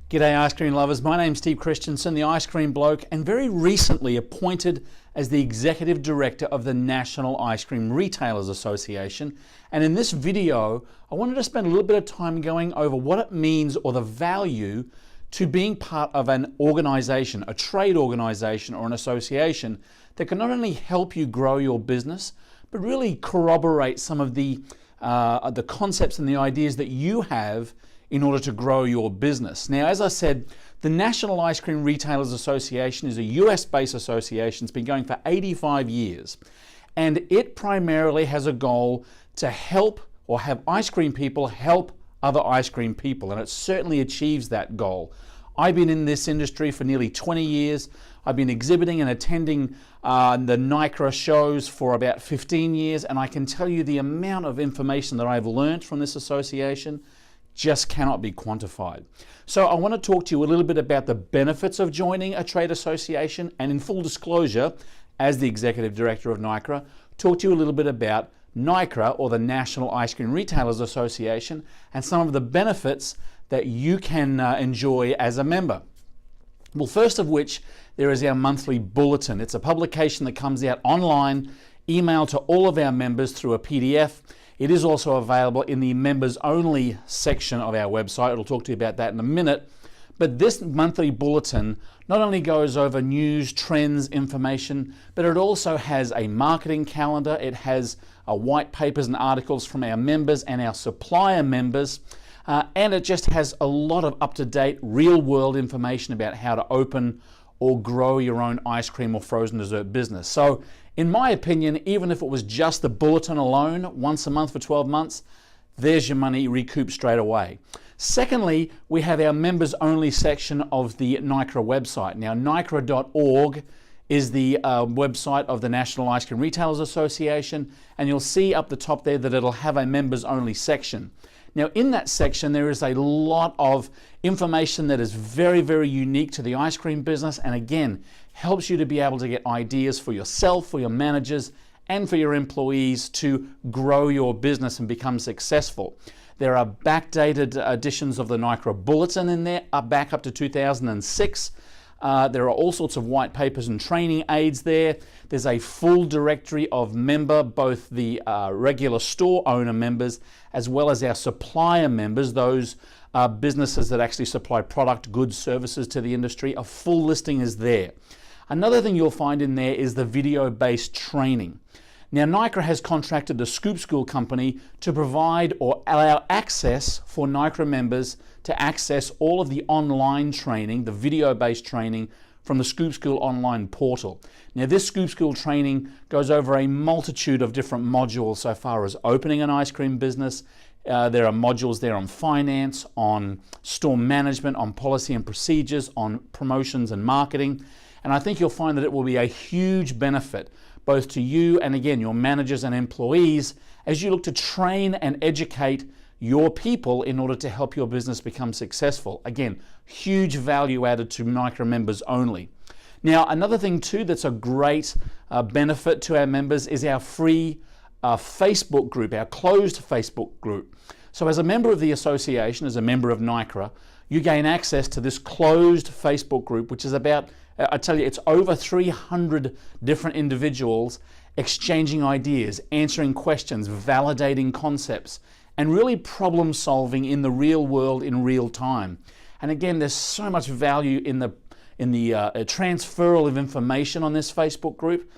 G'day ice cream lovers, my name's Steve Christensen, the Ice Cream Bloke, and very recently appointed as the Executive Director of the National Ice Cream Retailers Association. And in this video, I wanted to spend a little bit of time going over what it means or the value to being part of an organization, a trade organization or an association that can not only help you grow your business, but really corroborate some of the concepts and the ideas that you have in order to grow your business. Now, as I said, the National Ice Cream Retailers Association is a US-based association. It's been going for 85 years, and it primarily has a goal to help or have ice cream people help other ice cream people, and it certainly achieves that goal. I've been in this industry for nearly 20 years. I've been exhibiting and attending the Nicra shows for about 15 years, and I can tell you the amount of information that I've learned from this association just cannot be quantified. So I want to talk to you a little bit about the benefits of joining a trade association, and in full disclosure, as the Executive Director of Nicra, talk to you a little bit about Nicra, or the National Ice Cream Retailers Association, and some of the benefits that you can enjoy as a member. Well, first of which, there is our monthly bulletin. It's a publication that comes out online, emailed to all of our members through a PDF. It is also available in the members only section of our website. I'll talk to you about that in a minute. But this monthly bulletin not only goes over news, trends, information, but it also has a marketing calendar. It has white papers and articles from our members and our supplier members. And it just has a lot of up-to-date, real-world information about how to open or grow your own ice cream or frozen dessert business. So, in my opinion, even if it was just the bulletin alone, once a month for 12 months, there's your money recouped straight away. Secondly, we have our members-only section of the Nicra website. Now, nicra.org is the website of the National Ice Cream Retailers Association, and you'll see up the top there that it'll have a members-only section. Now, in that section, there is a lot of information that is very, very unique to the ice cream business, and again, helps you to be able to get ideas for yourself, for your managers, and for your employees to grow your business and become successful. There are backdated editions of the Nicra Bulletin in there, back up to 2006. There are all sorts of white papers and training aids there. There's a full directory of both the regular store owner members as well as our supplier members, those businesses that actually supply product, goods, services to the industry. A full listing is there. Another thing you'll find in there is the video-based training. Now, Nicra has contracted the Scoop School company to provide or allow access for Nicra members to access all of the online training, the video-based training from the Scoop School online portal. Now, this Scoop School training goes over a multitude of different modules so far as opening an ice cream business. There are modules there on finance, on store management, on policy and procedures, on promotions and marketing. And I think you'll find that it will be a huge benefit both to you and, again, your managers and employees as you look to train and educate your people in order to help your business become successful. Again, huge value added to Nicra members only. Now, another thing too that's a great benefit to our members is our free Facebook group, our closed Facebook group. So as a member of the association, as a member of Nicra, you gain access to this closed Facebook group, which is about, I tell you, it's over 300 different individuals exchanging ideas, answering questions, validating concepts, and really problem solving in the real world in real time. And again, there's so much value in the transferal of information on this Facebook group.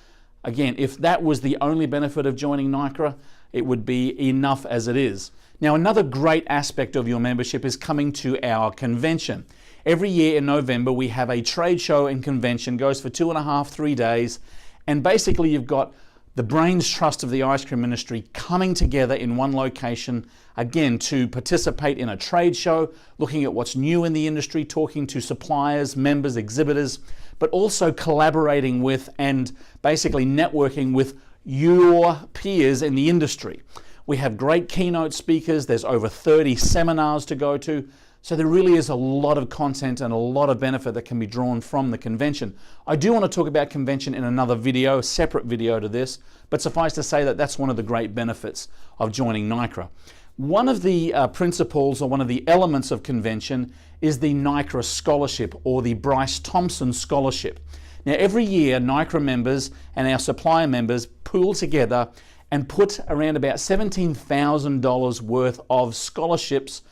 Again, if that was the only benefit of joining Nicra, it would be enough as it is. Now, another great aspect of your membership is coming to our convention. Every year in November, we have a trade show and convention, goes for 2.5, 3 days, and basically you've got the brains trust of the ice cream industry coming together in one location, again, to participate in a trade show, looking at what's new in the industry, talking to suppliers, members, exhibitors, but also collaborating with and basically networking with your peers in the industry. We have great keynote speakers. There's over 30 seminars to go to. So there really is a lot of content and a lot of benefit that can be drawn from the convention. I do want to talk about convention in another video, a separate video to this, but suffice to say that that's one of the great benefits of joining Nicra. One of the principles or one of the elements of convention is the Nicra Scholarship or the Bryce Thompson Scholarship. Now every year Nicra members and our supplier members pool together and put around about $17,000 worth of scholarships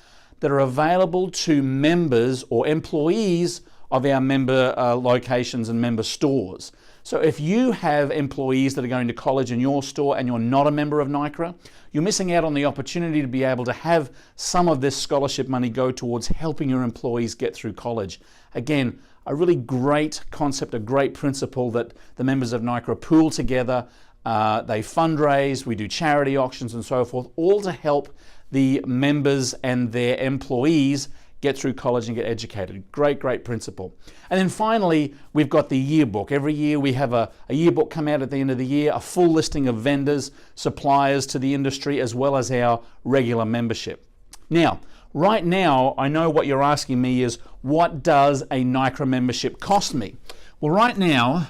that are available to members or employees of our member locations and member stores. So if you have employees that are going to college in your store and you're not a member of Nicra, you're missing out on the opportunity to be able to have some of this scholarship money go towards helping your employees get through college. Again, a really great concept, a great principle that the members of Nicra pool together. They fundraise, we do charity auctions and so forth, all to help the members and their employees get through college and get educated. Great, great principle. And then finally, we've got the yearbook. Every year we have a yearbook come out at the end of the year, a full listing of vendors, suppliers to the industry, as well as our regular membership. Now, right now, I know what you're asking me is, what does a Nicra membership cost me? Well, right now,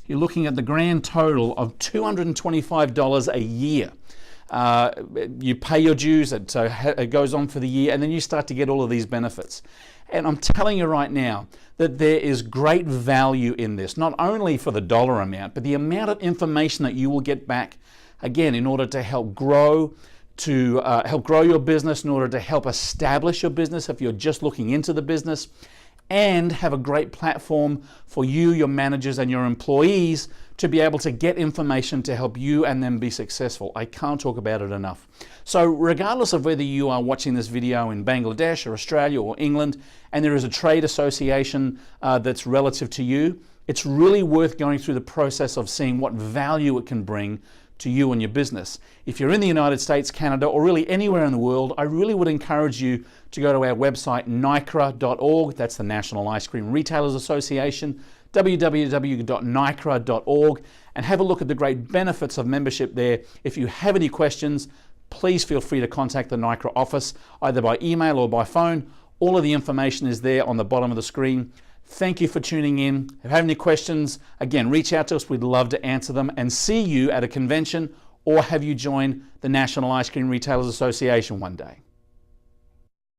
you're looking at the grand total of $225 a year. You pay your dues, it goes on for the year, and then you start to get all of these benefits. And I'm telling you right now that there is great value in this, not only for the dollar amount, but the amount of information that you will get back, again, in order to help grow, your business, in order to help establish your business if you're just looking into the business, and have a great platform for you, your managers, and your employees to be able to get information to help you and them be successful. I can't talk about it enough. So regardless of whether you are watching this video in Bangladesh or Australia or England, and there is a trade association that's relative to you, it's really worth going through the process of seeing what value it can bring to you and your business. If you're in the United States, Canada, or really anywhere in the world, I really would encourage you to go to our website, nicra.org. That's the National Ice Cream Retailers Association, www.nicra.org, and have a look at the great benefits of membership there. If you have any questions, please feel free to contact the Nicra office, either by email or by phone. All of the information is there on the bottom of the screen. Thank you for tuning in. If you have any questions, again, reach out to us. We'd love to answer them and see you at a convention or have you join the National Ice Cream Retailers Association one day.